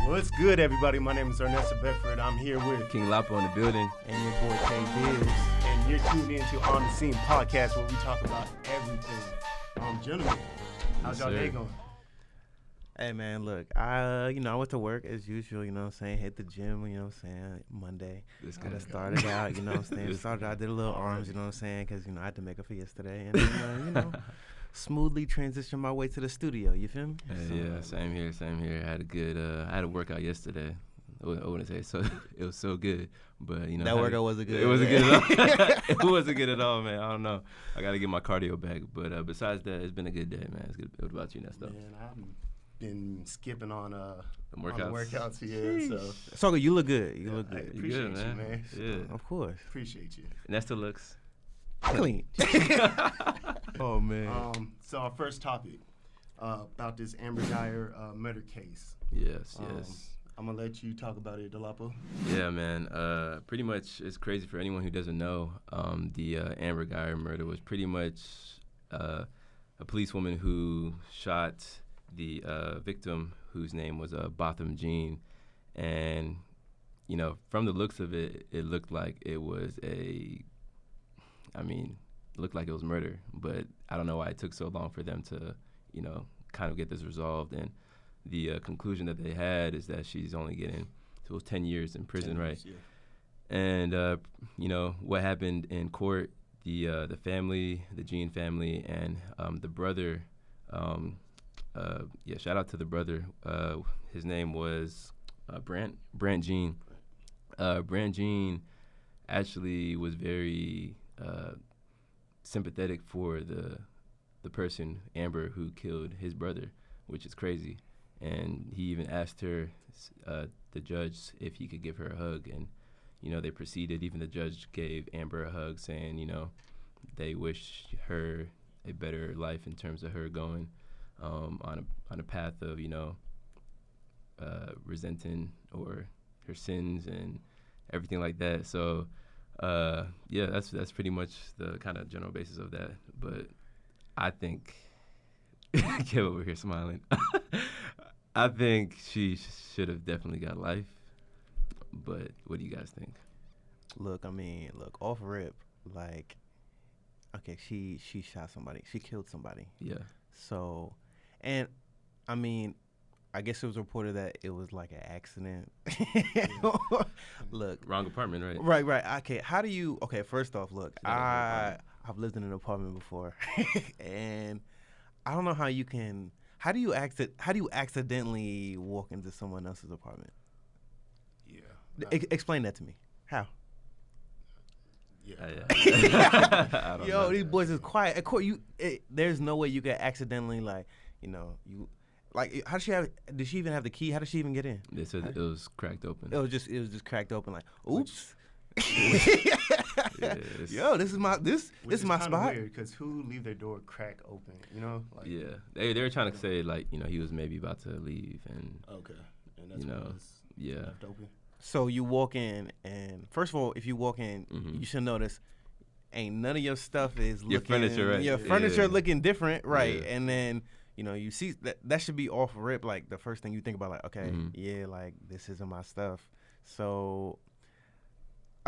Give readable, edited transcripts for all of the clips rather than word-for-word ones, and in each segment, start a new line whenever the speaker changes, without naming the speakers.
What's good, everybody? My name is Ernesto Bedford. I'm here with
King Lapo in the building.
And your boy K Biz.
And you're tuned into On The Scene podcast, where we talk about everything. Gentlemen, how's y'all day going?
Hey man, look, I went to work as usual, you know what I'm saying, hit the gym, you know what I'm saying, Monday. I started out, you know what I'm saying, I did a little arms, you know what I'm saying, because, I had to make up for yesterday, and then, smoothly transitioned my way to the studio, you feel me?
Yeah, same here. I had a workout yesterday. I wouldn't say so. It was so good, but
that workout wasn't good.
It wasn't good at all. It wasn't good at all, man. I don't know. I got to get my cardio back, but besides that, it's been a good day, man. It's good. What about you, Nesto?
Man, I've been skipping on the
workouts.
Yeah.
So you look good. You look
I
good.
appreciate
you,
you, man.
Yeah,
of course.
Appreciate you.
Nesto looks
clean. Oh man.
So our first topic about this Amber Guyger murder case.
Yes.
I'm gonna let you talk about it, Delapo.
Yeah, man. Pretty much, it's crazy for anyone who doesn't know. The Amber Guyger murder was pretty much a policewoman who shot the victim, whose name was Botham Jean, and from the looks of it, it looked like it was murder. But I don't know why it took so long for them to, kind of get this resolved. And the conclusion that they had is that she's only getting 10 years in prison, right?
Yeah.
And what happened in court, the family, the Jean family, and the brother. Shout out to the brother. His name was Brant Jean. Brant Jean actually was very sympathetic for the person, Amber, who killed his brother, which is crazy. And he even asked her, the judge, if he could give her a hug. And, they proceeded. Even the judge gave Amber a hug, saying, they wish her a better life in terms of her going on a path of, resenting or her sins and everything like that. So, that's pretty much the kind of general basis of that. But I think, Kev over here smiling. I think she should have definitely got life. But what do you guys think?
Look, off rip, okay, she shot somebody. She killed somebody.
Yeah.
So, and I guess it was reported that it was like an accident. Look.
Wrong apartment, right?
Right. Okay, first off, look, I've lived in an apartment before. And I don't know how do you accidentally walk into someone else's apartment?
Yeah.
Explain that to me. How?
Yeah.
I don't know.
These boys is quiet. Of course, there's no way you could accidentally how did she even have the key? How did she even get in?
They said it was cracked open.
It was just cracked open. Like, oops.
Yeah,
this is my spot.
Weird, because who leave their door crack open?
They were trying to say he was maybe about to leave and
okay, and that's what was left open.
So you walk in, and first of all, if you walk in, you should notice ain't none of your stuff is
your
looking
furniture, right?
Your furniture looking different, right?
Yeah.
And then you see that should be off rip. Like the first thing you think about, this isn't my stuff. So,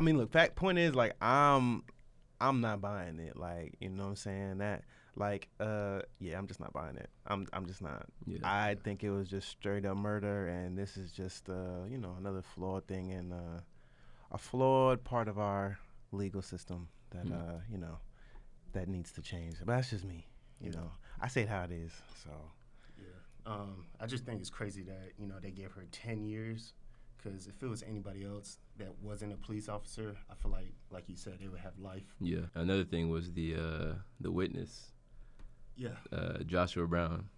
look, point is I'm not buying it. You know what I'm saying? That I'm just not buying it. I'm just not.
Yeah.
I think it was just straight up murder, and this is just another flawed thing and a flawed part of our legal system that that needs to change. But that's just me. I say it how it is. So.
Yeah. I just think it's crazy that they gave her 10 years. Because if it was anybody else that wasn't a police officer, I feel like you said, they would have life.
Yeah. Another thing was the witness.
Yeah.
Joshua Brown.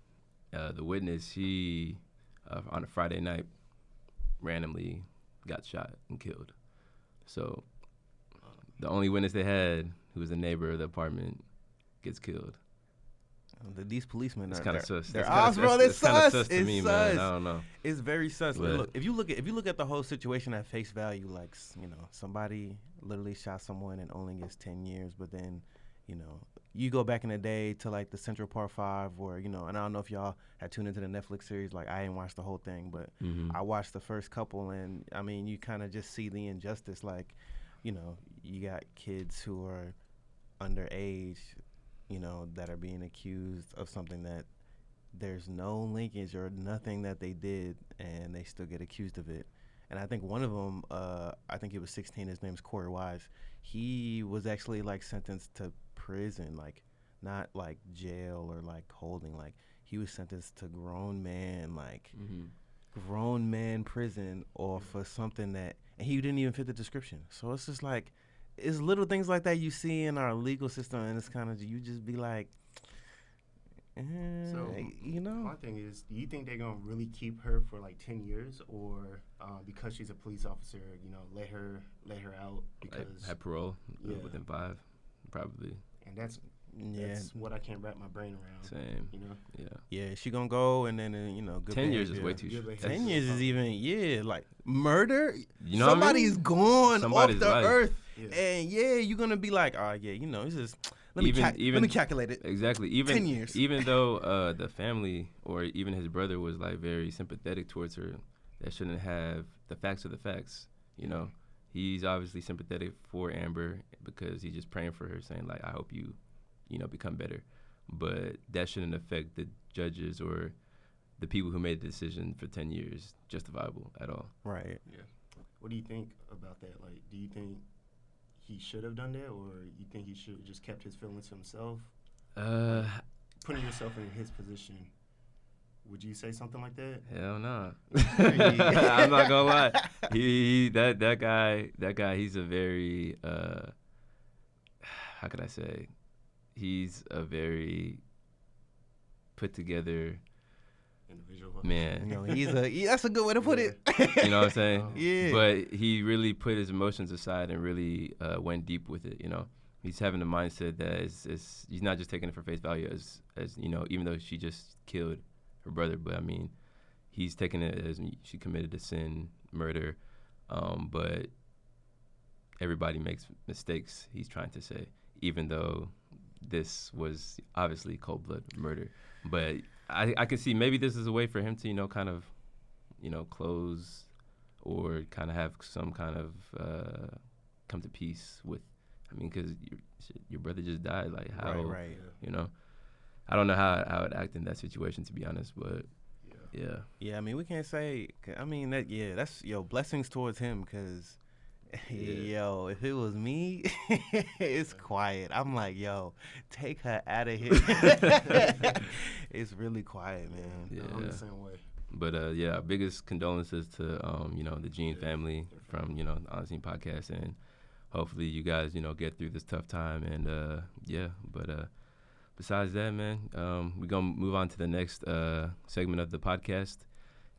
The witness, he, on a Friday night, randomly got shot and killed. So the only witness they had, who was a neighbor of the apartment, gets killed.
These policemen
are kind of sus.
They're sus. It's
kind of sus to me, man. I don't know.
It's very sus. Look, if you look at the whole situation at face value, somebody literally shot someone and only gets 10 years, but then you go back in the day to like the Central Park 5 where, and I don't know if y'all had tuned into the Netflix series. Like, I didn't watch the whole thing, but I watched the first couple, and I mean, you kind of just see the injustice. Like, you got kids who are underage, that are being accused of something that there's no linkage or nothing that they did, and they still get accused of it. And I think one of them, I think he was 16. His name's Corey Wise. He was actually like sentenced to prison, like not like jail or like holding. Like he was sentenced to grown man prison, or for something that, and he didn't even fit the description. So it's just like, it's little things like that you see in our legal system, and it's kind of, you just be like,
so, my thing is, do you think they're going to really keep her for like 10 years, or because she's a police officer, let her out because
have parole within 5, probably.
And that's what I can't wrap my brain around.
Same.
Yeah, she gonna go, and then good
10 years
behavior.
is way too short.
10 years is even like murder.
You know
somebody's gone
Somebody's
off the
life.
earth, and you're gonna be like, it's just let me calculate it.
Exactly.
10 years.
Even though the family or even his brother was like very sympathetic towards her, that shouldn't have, the facts are the facts. He's obviously sympathetic for Amber because he's just praying for her, saying like, I hope you become better. But that shouldn't affect the judges or the people who made the decision for 10 years justifiable at all.
Right.
Yeah. What do you think about that? Like, do you think he should have done that, or you think he should have just kept his feelings to himself? Putting yourself in his position, would you say something like that?
Hell no. I'm not gonna lie. That guy, he's a very how could I say? He's a very put together
individual
man.
That's a good way to put it.
You know what I'm saying?
Yeah.
But he really put his emotions aside and really went deep with it. He's having the mindset that he's not just taking it for face value as even though she just killed her brother, but I mean, he's taking it as she committed a sin, murder, but everybody makes mistakes, he's trying to say, even though this was obviously cold-blood murder. But I can see maybe this is a way for him to, kind of, close or kind of have some kind of come to peace with, because your brother just died. Like, how,
right.
I don't know how I would act in that situation, to be honest, but yeah.
Yeah, we can't say, that's, blessings towards him, because, if it was me, it's quiet. I'm like, take her out of here. It's really quiet, man.
Yeah.
I'm the same way.
But, biggest condolences to, the Gene family from, the On Scene podcast, and hopefully you guys, get through this tough time, and, besides that, man, we're going to move on to the next segment of the podcast.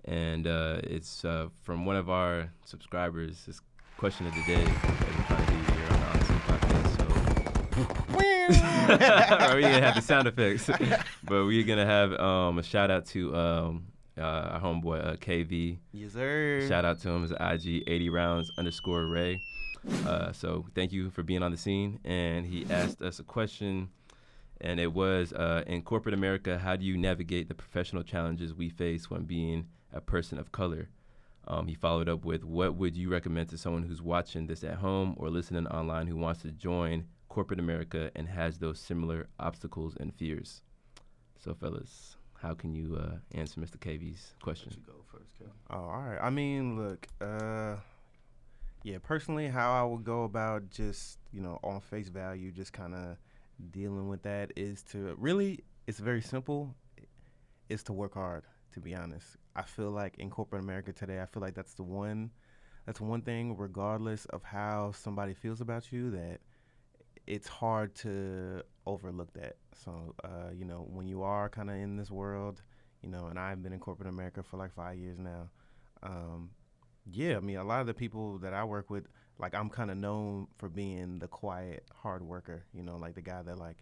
And it's from one of our subscribers. It's question of the day that we're trying to do here on the On Scene podcast. So we're going to have the sound effects. But we're going to have a shout out to our homeboy KV.
Yes, sir.
Shout out to him. His IG 80rounds_Ray. So thank you for being on the scene. And he asked us a question. And it was, in corporate America, how do you navigate the professional challenges we face when being a person of color? He followed up with, what would you recommend to someone who's watching this at home or listening online who wants to join corporate America and has those similar obstacles and fears? So, fellas, how can you answer Mr. KV's question?
Let you go first, Kevin.
Oh, all right. Look, personally, how I would go about just, on face value, just kind of dealing with that is to really, it's very simple, is to work hard, to be honest. I feel like in corporate America today, I feel like that's one thing, regardless of how somebody feels about you, that it's hard to overlook that. So, when you are kind of in this world, and I've been in corporate America for like 5 years now, a lot of the people that I work with, like, I'm kind of known for being the quiet, hard worker, like the guy that, like,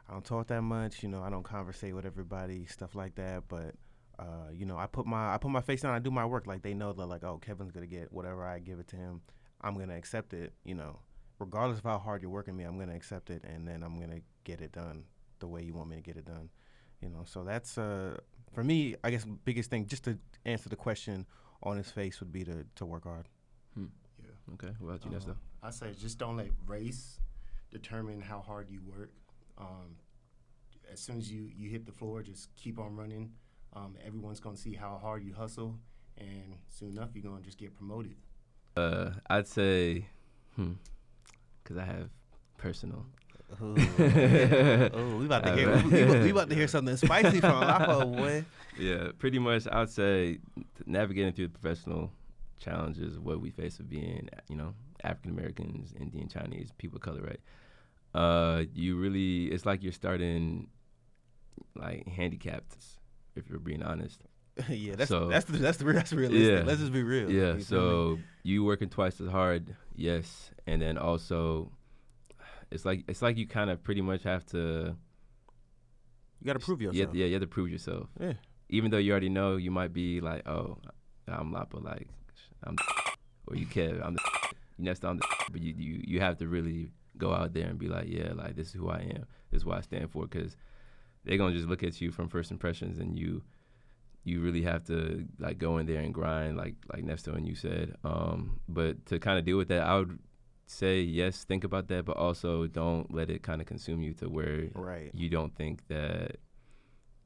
I don't talk that much, I don't conversate with everybody, stuff like that, but I put my face down, I do my work. Like, they know that, like, oh, Kevin's gonna get whatever I give it to him, I'm gonna accept it, regardless of how hard you're working me, I'm gonna accept it, and then I'm gonna get it done the way you want me to get it done. You know, so that's for me, I guess biggest thing, just to answer the question on his face, would be to work hard.
Yeah. Okay. What about you, Nesto?
I say just don't let race determine how hard you work. As soon as you hit the floor, just keep on running. Everyone's going to see how hard you hustle, and soon enough, you're going to just get promoted.
I'd say, because I have personal.
Ooh, we about to hear something spicy from Lapo, boy.
Yeah, pretty much. I'd say navigating through the professional challenges of what we face of being, African Americans, Indian, Chinese, people of color, right? It's like you're starting like handicapped, if you're being honest.
Yeah, that's realistic. Yeah, let's just be real.
Yeah, so you working twice as hard, yes, and then also it's like you kind of pretty much have to.
You got to prove yourself.
Yeah, you have to prove yourself.
Yeah.
Even though you already know, you might be like, oh, I'm Lapo, like I'm, or you Kev, I'm the, but you have to really go out there and be like, yeah, like this is who I am, this is what I stand for, because they're gonna just look at you from first impressions, and you really have to like go in there and grind, like Nesto and you said. But to kind of deal with that, I would say yes, think about that, but also don't let it kind of consume you to where you don't think that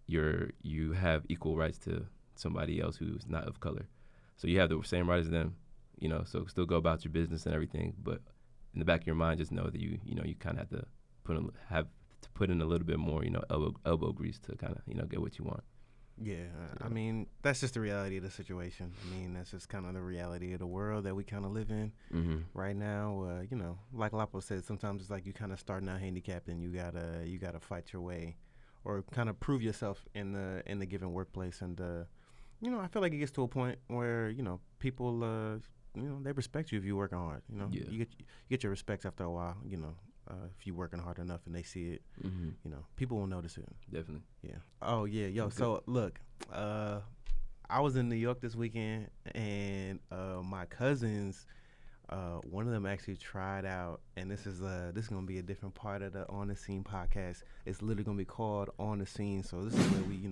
you have equal rights to somebody else who's not of color. So you have the same rights as them, so still go about your business and everything, but in the back of your mind, just know that you kind of have to put in a little bit more, elbow grease to kind of, get what you want.
Yeah, I mean, that's just the reality of the situation. I mean, that's just kind of the reality of the world that we kind of live in right now. Like Lapo said, sometimes it's like you kind of starting out handicapped, and you gotta fight your way, or kind of prove yourself in the given workplace. And I feel like it gets to a point where people they respect you if you're working hard. You get your respect after a while. If you're working hard enough and they see it, people will notice it.
Definitely.
Yeah. Oh yeah, yo. Okay. So look, I was in New York this weekend, and my cousins, one of them actually tried out, and this is gonna be a different part of the On the Scene podcast. It's literally gonna be called On the Scene. So this is where we,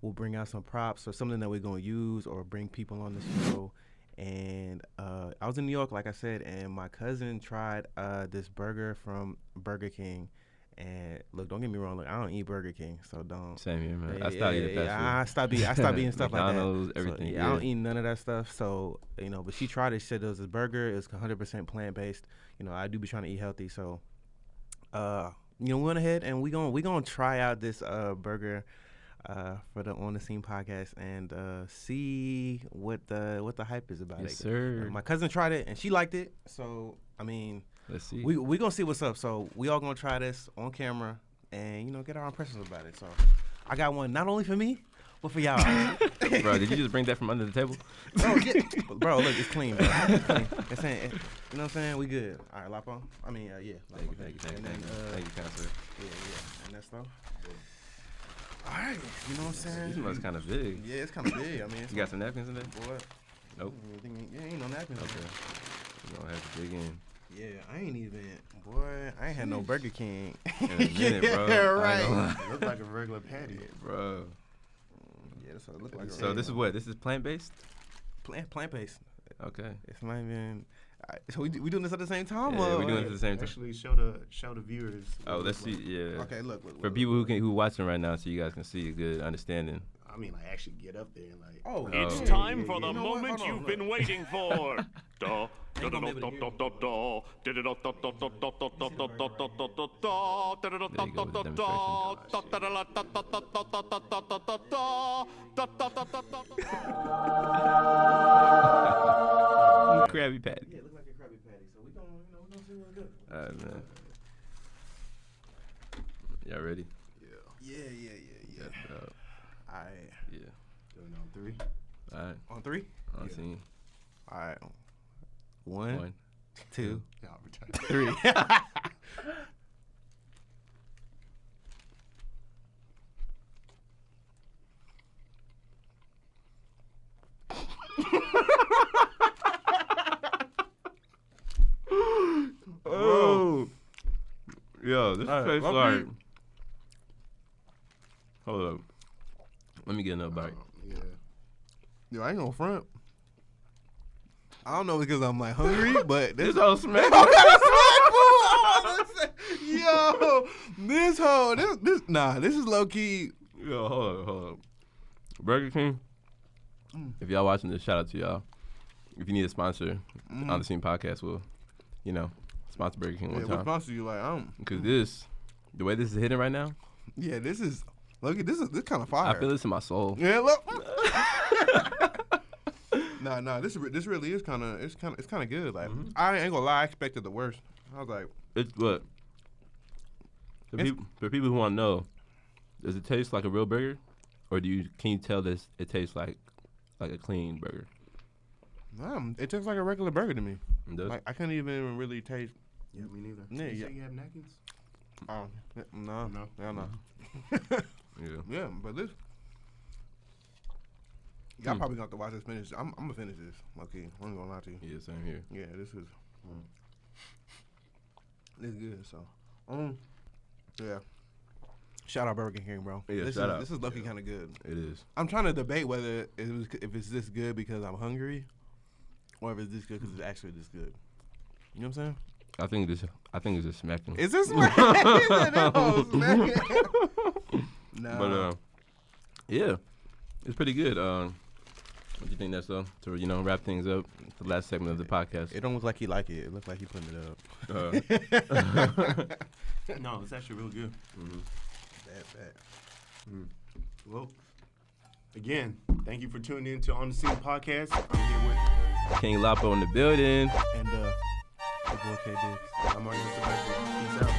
we'll bring out some props or something that we're gonna use, or bring people on the show. And I was in New York, like I said, and my cousin tried this burger from Burger King. And look, don't get me wrong. Look, I don't eat Burger King, so don't.
Same here, man. I stopped eating fast food.
I stopped eating stuff like that.
McDonald's, everything.
So, I don't eat none of that stuff. So but she tried it. She said it was a burger. It was 100% plant based. I do be trying to eat healthy, so we went ahead and we gonna try out this burger. For the On the Scene podcast, and see what the hype is about.
Yes, sir.
My cousin tried it and she liked it, so I mean,
let's see.
We gonna see what's up. So we all gonna try this on camera and get our impressions about it. So I got one not only for me, but for y'all.
Bro, did you just bring that from under the table?
Bro, yeah. Bro, look, it's clean, bro. It's clean. It's saying, you know what I'm saying? We good. All right, Lapo. I mean, yeah. Lapo.
Thank you, Counselor.
Yeah, and that's stuff. All right, you know what I'm saying?
This must kind of big.
Yeah, it's kind of big. I mean,
you got some napkins in there?
Boy.
Nope.
Yeah, ain't no napkins.
Okay. We're gonna have to dig in.
Yeah, I ain't had no Burger King.
In a minute, bro.
Yeah, right.
It looked like a regular patty.
Bro.
Yeah, that's what it looked like.
So this is what? This is plant-based?
Plant-based.
Okay.
It's not even... So we doing this at the same time?
Yeah, we doing it at the same time.
Actually, show the viewers.
Oh, let's see. Yeah.
Okay, look.
For people who watching right now, so you guys can see a good understanding.
I mean, like actually get up there and like.
Oh, it's time for the moment you've been waiting for.
Krabby Patty.
Yeah, it look like a Krabby Patty. So we gonna see what's good.
All right, man. Y'all ready?
Yeah. All right.
Yeah.
Doing on 3.
All right.
On 3?
On scene.
All right. 1, 2,
Y'all retarded.
3.
Oh. Yo, this tastes like. Hold up. Let me get another bite.
Yeah.
Yo, I ain't gonna front. I don't know because I'm like hungry, but
This whole smack.
Yo, this is low key.
Yo, hold up. Burger King. If y'all watching this, shout out to y'all. If you need a sponsor, On the Scene Podcast will, sponsor Burger King one
What
time.
sponsor you like?
Because the way this is hitting right now,
Yeah, this is this kind of fire.
I feel this in my soul.
Yeah, look. Nah, this really is kind of it's kind of good. Like I ain't gonna lie, I expected the worst. I was like,
It's what? For people who want to know, does it taste like a real burger, or can you tell this it tastes like a clean burger?
it tastes like a regular burger to me.
It does?
Like I couldn't even really taste.
Yeah, me neither.
Yeah,
you
yeah.
say you have napkins?
No.
Yeah.
Yeah, but this. Y'all probably gonna have to watch this finish. I'm gonna finish this. Okay, I'm gonna lie to you.
Yeah, same here.
Yeah, this is. This is good. So, yeah. Shout out Burger King, bro.
Yeah,
this is lucky kind of good.
It is.
I'm trying to debate whether if it's this good because I'm hungry, or if it's this good because it's actually this good. You know what I'm saying?
I think it's just smacking.
Is this smacking? No.
But yeah, it's pretty good. What do you think that's to wrap things up? The last segment of the podcast.
It don't look like he like it. It looks like he putting it up.
No, it's actually real good.
Bad.
Well, again, thank you for tuning in to On the Scene Podcast. I'm here with
King Lapo in the building.
And the boy K Diggs.
I'm Martin Sebastian. Peace out.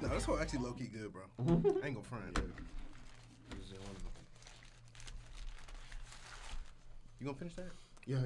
No, this whole actually low key good, bro. I ain't gonna front. You gonna finish that?
Yeah.